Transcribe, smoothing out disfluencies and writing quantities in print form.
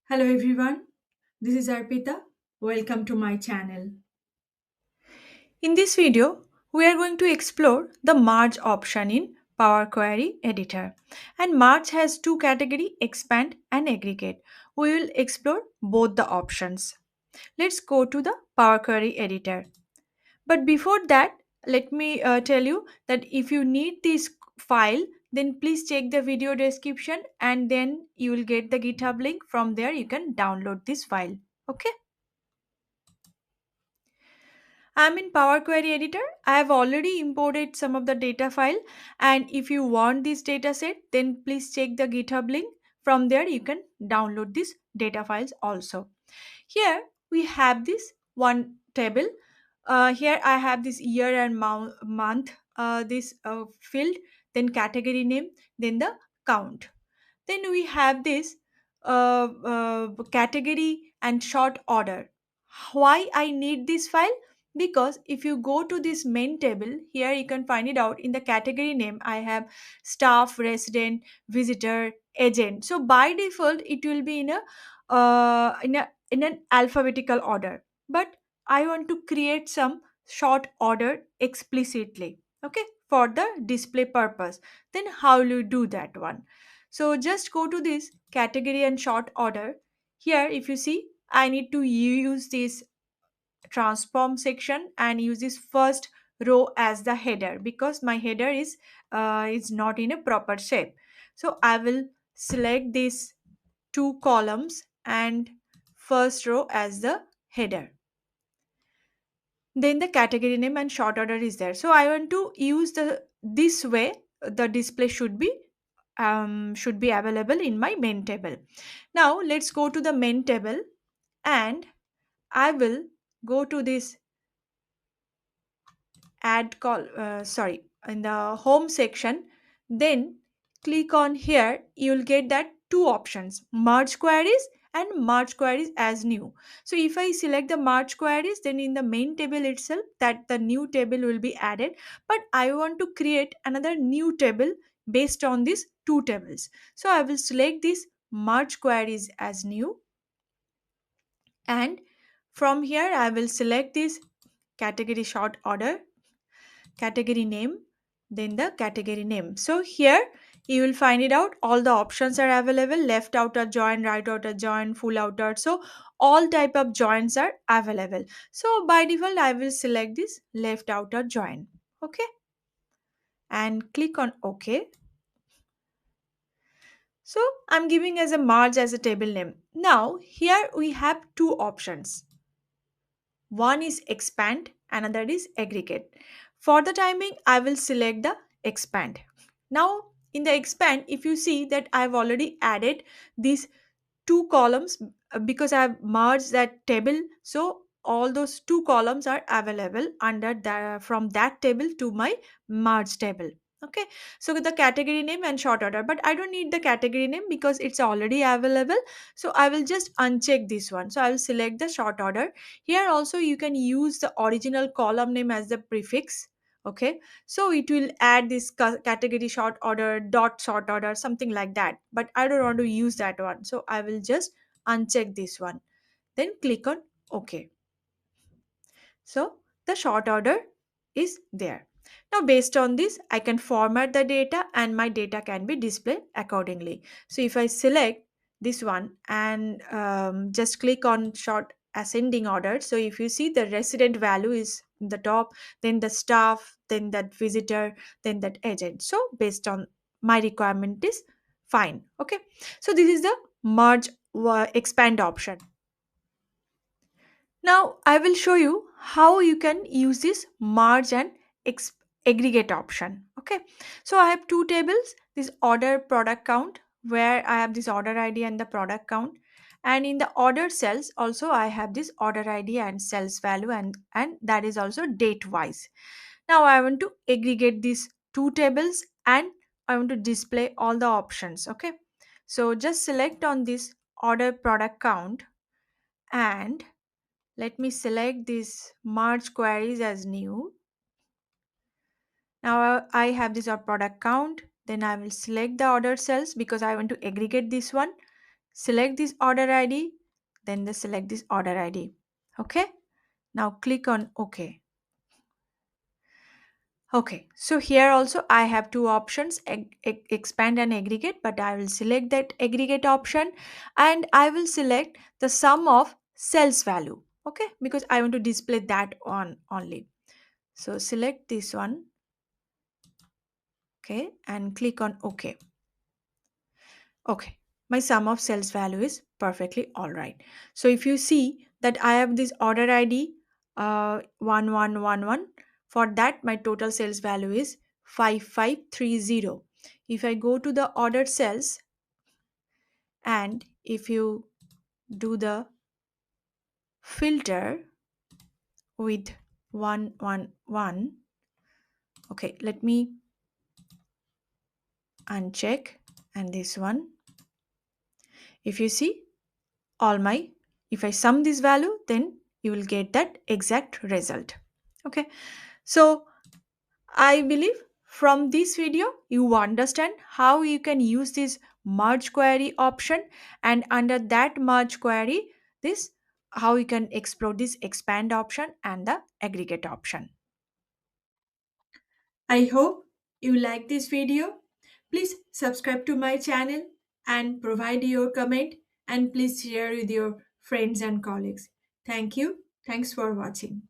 Hello everyone, this is Arpita. Welcome to my channel. In this video, we are going to explore the merge option in Power Query Editor. And merge has two categories, expand and aggregate. We will explore both the options. Let's go to the Power Query Editor. But before that, let me tell you that if you need this file, then please check the video description and then you will get the GitHub link. From there, you can download this file. Okay. I'm in Power Query Editor. I have already imported some of the data file, and if you want this data set, then please check the GitHub link. From there you can download these data files also. Here we have this one table. Here I have this year and month, this field, then category name, then the count. Then we have this category and short order. Why I need this file? Because if you go to this main table, here you can find it out in the category name. I have staff, resident, visitor, agent. So by default, it will be in an alphabetical order. But I want to create some short order explicitly. Okay, for the display purpose. Then how will you do that one? So just go to this category and short order. Here, if you see, I need to use this transform section and use this first row as the header because my header is not in a proper shape. So I will select these two columns and first row as the header. Then the category name and short order is there. So I want to use the this way the display should be available in my main table. Now let's go to the main table and I will go to this add call sorry in the home section. Then click on here, you'll get that two options, merge queries and merge queries as new. So if I select the merge queries, then in the main table itself that the new table will be added, but I want to create another new table based on these two tables. So I will select this merge queries as new, and from here I will select this category short order, category name, then the category name. So here you will find it out, all the options are available, left outer join, right outer join, full outer. So all type of joins are available. So by default I will select this left outer join. Okay, and click on OK. So I'm giving as a merge as a table name. Now here we have two options. One is expand, another is aggregate. For the timing, I will select the expand. Now, in the expand, if you see that I've already added these two columns because I've merged that table. So all those two columns are available under the from that table to my merge table. Okay, so with the category name and short order, but I don't need the category name because it's already available. So I will just uncheck this one. So I will select the short order. Here also you can use the original column name as the prefix. Okay, so it will add this category short order, dot short order, something like that, but I don't want to use that one, so I will just uncheck this one, then click on OK. So the short order is there. Now based on this I can format the data and my data can be displayed accordingly. So if I select this one and just click on short ascending order, so if you see the resident value is in the top, then the staff, then that visitor, then that agent. So based on my requirement is fine. Okay, so this is the merge expand option. Now I will show you how you can use this merge and aggregate option. Okay, so I have two tables, this order product count where I have this order ID and the product count, and in the order cells also I have this order ID and sales value, and that is also date wise. Now I want to aggregate these two tables and I want to display all the options. Okay, so just select on this order product count and let me select this merge queries as new. Now I have this product count. Then I will select the order cells because I want to aggregate this one. select this order ID, then the select this order ID. Okay, now click on OK. Okay, so here also I have two options, expand and aggregate, but I will select that aggregate option and I will select the sum of sales value. Okay, because I want to display that on only. So select this one, okay, and click on OK. Okay, my sum of sales value is perfectly all right. So if you see that I have this order ID 1111, for that my total sales value is 5530. If I go to the ordered sales and if you do the filter with 111, okay, let me uncheck, and this one, if you see all my, if I sum this value, then you will get that exact result. Okay, so I believe from this video you understand how you can use this merge query option, and under that merge query, this how you can explore this expand option and the aggregate option. I hope you like this video. Please subscribe to my channel and provide your comment, and please share with your friends and colleagues. Thank you. Thanks for watching.